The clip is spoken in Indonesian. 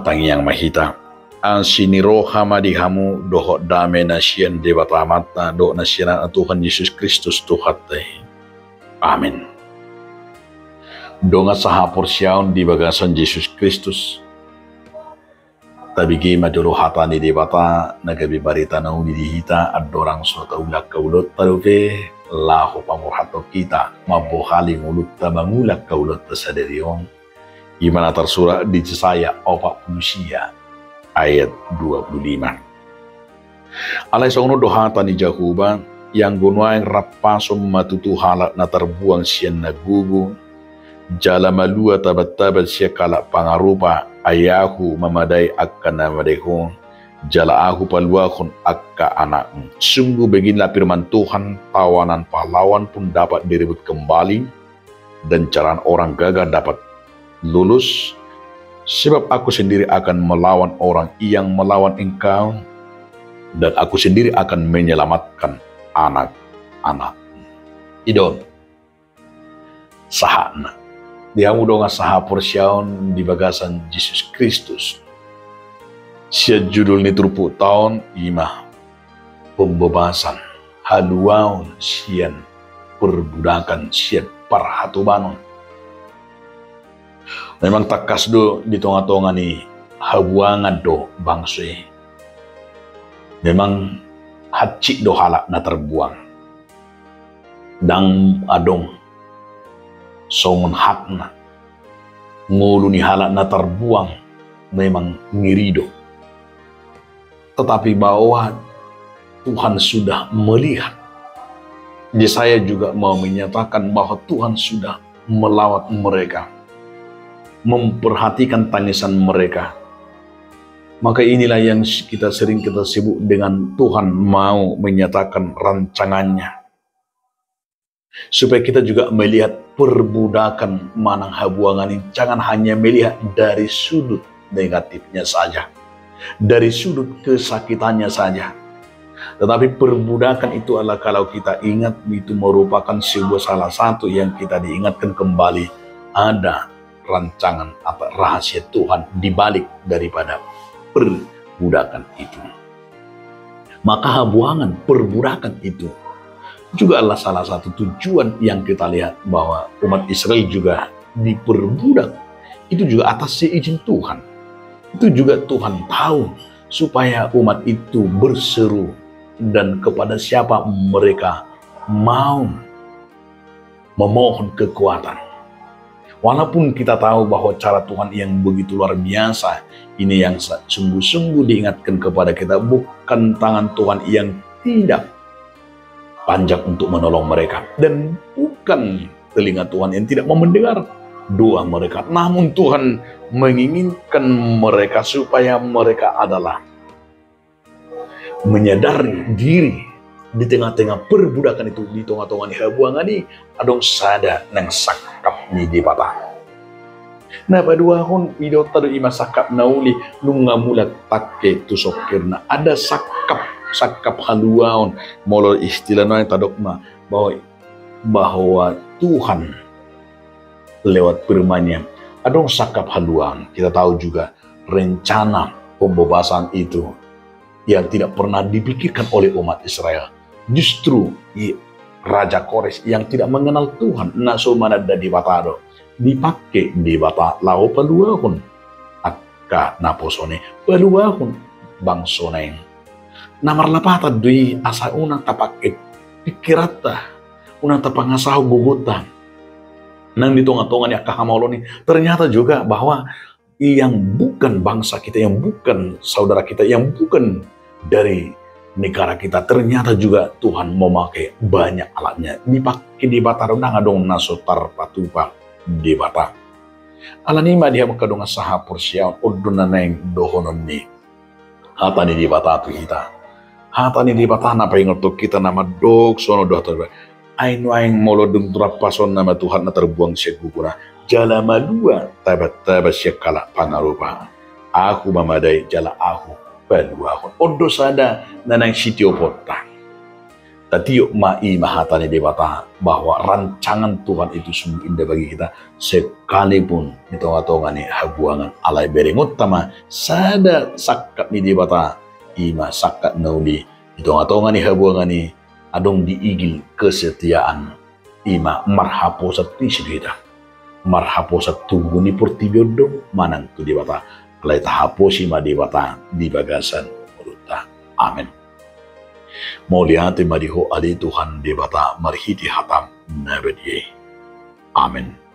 Tangi yang mahita sini roha madihamu doho dame nasian debata mata do nasian Tuhan Yesus Kristus Tuhan teh. Amin. Donga saha porsiaun di bagasan Yesus Kristus. Tabigi maduro hatani debata nagabi barita nauni dihita adorang sota ulak kaulot taruke lahu pamurhato kita mabohali ngulut tabangulak kaulot tasaderiong. Gimana tersurah di Yesaya 40 ayat 25. Alai songono doha tani Jakuba yang gunwa yang rapasum matutu halak na terbuang sian na gugu jala malua tabat-tabat siya kalak pangarupa ayahu mamadai akka namadeho jala aku paluakon akka anak. Sungguh beginilah firman Tuhan, tawanan pahlawan pun dapat direbut kembali dan jalan orang gagah dapat lulus. Sebab aku sendiri akan melawan orang yang melawan engkau, dan aku sendiri akan menyelamatkan anak-anak. Idon, sahana. Dia mudonga saha porsiaun di bagasan Yesus Kristus. Sia judul ni trupu tahun imah pembebasan haluaun sian perbudakan sian parhatubanon. Memang takas do di tonga-tonga ni habuangan do bangsa. Memang hacik do halak na terbuang. Dang adong songon hakna ngulu ni halak na terbuang memang ngirido. Tetapi bahwa Tuhan sudah melihat. Yesaya juga mau menyatakan bahwa Tuhan sudah melawat mereka, memperhatikan tangisan mereka. Maka inilah yang kita sebut dengan Tuhan mau menyatakan rancangannya. Supaya kita juga melihat perbudakan manang habuangan ini. Jangan hanya melihat dari sudut negatifnya saja, dari sudut kesakitannya saja. Tetapi perbudakan itu adalah kalau kita ingat itu merupakan sebuah salah satu yang kita diingatkan kembali. Ada rancangan atau rahasia Tuhan di balik daripada perbudakan itu. Maka habuangan perbudakan itu juga adalah salah satu tujuan yang kita lihat bahwa umat Israel juga diperbudak. Itu juga atas seizin Tuhan. Itu juga Tuhan tahu supaya umat itu berseru dan kepada siapa mereka mau memohon kekuatan. Walaupun kita tahu bahwa cara Tuhan yang begitu luar biasa, ini yang sungguh-sungguh diingatkan kepada kita, bukan tangan Tuhan yang tidak panjang untuk menolong mereka, dan bukan telinga Tuhan yang tidak mau mendengar doa mereka. Namun Tuhan menginginkan mereka supaya mereka adalah menyadari diri di tengah-tengah perbudakan itu, di tengah-tengah habuangan ini adong sada nang sakap ni di patah. Nah padua hon ido tadu ima sakap nauli nunga mulat takke tusokirna ada sakap haluaon molor istilahnya tadokma bahwa Tuhan lewat firman-Nya adong sakap haluan. Kita tahu juga rencana pembebasan itu yang tidak pernah dipikirkan oleh umat Israel. Justru Raja Kores yang tidak mengenal Tuhan, naso manada di batado, dipakai di bata lau peluahun akka naposone peluahun bangsoneng. Namar lapata dui asa unang tapakit pikirata, unang tapangasaho gugutan. Nang ditonga-tonga ni akahamaloni, ternyata juga bahwa yang bukan bangsa kita, yang bukan saudara kita, yang bukan dari negara kita, ternyata juga Tuhan memakai banyak alatnya. Dipakai di bata rendang adong nasotar patupa di bata. Alanima dia makadong saha porsiaon uduna neng dohonon ni. Hatani di bata tu kita. Hatani di bata napa ingat kita nama dog sono doh terba. Aing molodung trapason nama Tuhan na terbuang siya guguna. Jala malua tabat-tabat siya kala pangarupa. Aku mamadai jala aku paluahon. Odo sada nanang sitio pota. Tatiyo ma'i mahatani debata bahwa rancangan Tuhan itu sungguh indah bagi kita sekalipun hitung-hitungan ni habuangan alai berengot tama sada sakap ni debata ima sakat nauli hitung-hitungan ni habuangan ni adong diigil kesetiaan ima marhapo sa tisibida marhapo sa tubuh ni purtibyodo manang tu debata alai tahapo si ma debata di bagasan muruta. Amin. Mau lihat madiho ali Tuhan debata marhiti hatam nabadiye. Amin.